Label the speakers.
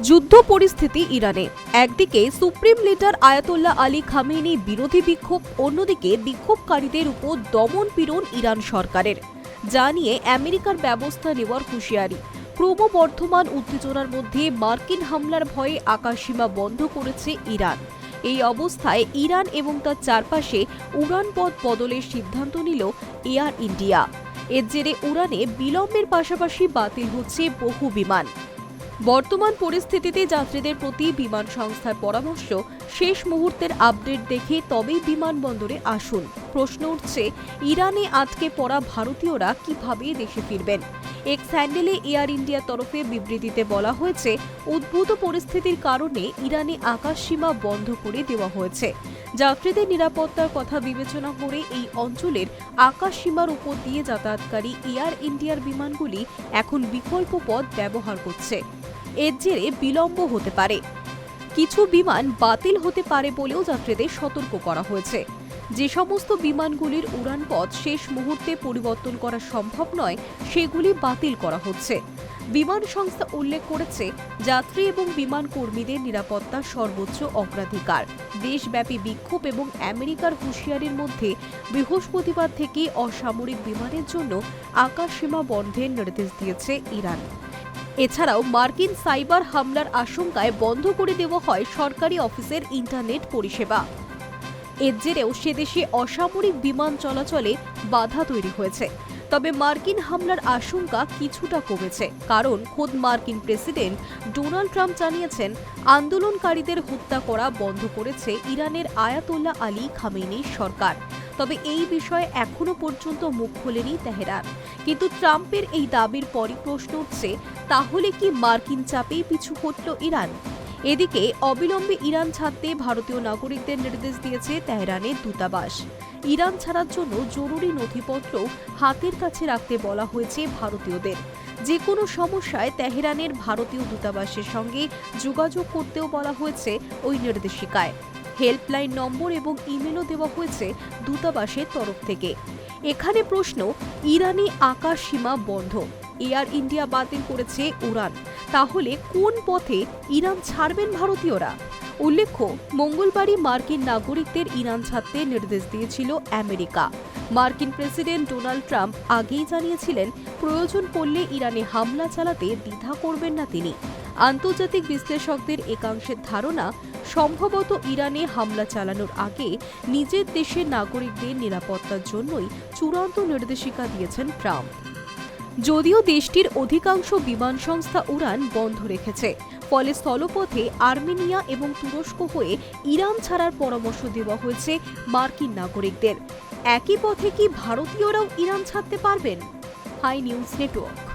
Speaker 1: যুদ্ধ পরিস্থিতি ইরানে। একদিকে সুপ্রিম লিডার আয়াতোল্লাহ আলী খামেনি বিরোধী বিক্ষোভ, অন্যদিকে বিক্ষোভকারীদের উপর দমন পীড়ন ইরান সরকারের, যা নিয়ে আমেরিকার ব্যবস্থা নেওয়ার হুঁশিয়ারি। ক্রমবর্ধমান উত্তেজনার মধ্যে মার্কিন হামলার ভয়ে আকাশসীমা বন্ধ করেছে ইরান। এই অবস্থায় ইরান এবং তার চারপাশে উড়ানপথ বদলের সিদ্ধান্ত নিল এয়ার ইন্ডিয়া। এর জেরে উড়ানে বিলম্বের পাশাপাশি বাতিল হচ্ছে বহু বিমান। বর্তমান পরিস্থিতিতে যাত্রীদের প্রতি বিমান সংস্থার পরামর্শ, শেষ মুহূর্তের আপডেট দেখে তবেই বিমানবন্দরে আসুন। প্রশ্ন উঠছে, ইরানে আটকে পড়া ভারতীয়রা কিভাবে দেশে ফিরবেন? এক্স হ্যান্ডেলে এয়ার ইন্ডিয়ার তরফে বিবৃতিতে বলা হয়েছে, উদ্ভূত পরিস্থিতির কারণে ইরানে আকাশসীমা বন্ধ করে দেওয়া হয়েছে। যাত্রীদের নিরাপত্তার কথা বিবেচনা করে এই অঞ্চলের আকাশসীমার উপর দিয়ে যাতায়াতকারী এয়ার ইন্ডিয়ার বিমানগুলি এখন বিকল্প পথ ব্যবহার করছে। এর জেরে বিলম্ব হতে পারে, কিছু বিমান বাতিল হতে পারে বলেও যাত্রীদের সতর্ক করা হয়েছে। যে সমস্ত বিমানগুলির উড়ানপথ শেষ মুহূর্তে পরিবর্তন করা সম্ভব নয়, সেগুলি বাতিল করা হচ্ছে। বিমান সংস্থা উল্লেখ করেছে, যাত্রী এবং বিমান কর্মীদের নিরাপত্তা সর্বোচ্চ অগ্রাধিকার। দেশব্যাপী বিক্ষোভ এবং আমেরিকার হুঁশিয়ারির মধ্যে বৃহস্পতিবার থেকে অসামরিক বিমানের জন্য আকাশসীমা বন্ধের নির্দেশ দিয়েছে ইরান। এছাড়াও মার্কিন সাইবার হামলার আশঙ্কায় বন্ধ করে দেওয়া হয় সরকারি অফিসের ইন্টারনেট পরিষেবা। এর জেরেও সেদেশে অসামরিক বিমান চলাচলে বাধা তৈরি হয়েছে। তবে মার্কিন হামলার আশঙ্কা কিছুটা কমেছে, কারণ খোদ মার্কিন প্রেসিডেন্ট ডোনাল্ড ট্রাম্প জানিয়েছেন, আন্দোলনকারীদের হত্যা করা বন্ধ করেছে ইরানের আয়াতোল্লাহ আলী খামেনির সরকার। তবে এই বিষয়ে এখনো পর্যন্ত মুখ খোলেনি তেহরান। কিন্তু ট্রাম্পের এই দাবির পরই প্রশ্ন উঠছে, তাহলে কি মার্কিন চাপেই পিছু হটল ইরান? এদিকে অবিলম্বে ইরান ছাড়তে ভারতীয় নাগরিকদের নির্দেশ দিয়েছে তেহরানের দূতাবাস। ইরান ছাড়ার জন্য জরুরি নথিপত্র হাতের কাছে রাখতে বলা হয়েছে ভারতীয়দের। যে কোনো সমস্যায় তেহরানের ভারতীয় দূতাবাসের সঙ্গে যোগাযোগ করতেও বলা হয়েছে ওই নির্দেশিকায়। হেল্পলাইন নম্বর এবং ইমেলও দেওয়া হয়েছে দূতাবাসের তরফ থেকে। এখানে প্রশ্ন, ইরানি আকাশ সীমা বন্ধ, এয়ার ইন্ডিয়া বাতিল করেছে উড়ান, তাহলে কোন পথে ইরান ছাড়বেন ভারতীয়রা? উল্লেখ্য, মঙ্গলবারই মার্কিন নাগরিকদের ইরান ছাড়তে নির্দেশ দিয়েছিল আমেরিকা। মার্কিন প্রেসিডেন্ট ডোনাল্ড ট্রাম্প আগেই জানিয়েছিলেন, প্রয়োজন পড়লে ইরানে হামলা চালাতে দ্বিধা করবেন না তিনি। আন্তর্জাতিক বিশ্লেষকদের একাংশের ধারণা, সম্ভবত ইরানে হামলা চালানোর আগে নিজের দেশের নাগরিকদের নিরাপত্তার জন্যই চূড়ান্ত নির্দেশিকা দিয়েছেন ট্রাম্প। যদিও দেশটির অধিকাংশ বিমান সংস্থা উড়ান বন্ধ রেখেছে, ফলে স্থলপথে আর্মেনিয়া এবং তুরস্ক হয়ে ইরান ছাড়ার পরামর্শ দেওয়া হয়েছে মার্কিন নাগরিকদের। একই পথে কি ভারতীয়রাও ইরান ছাড়তে পারবেন? Hi news network.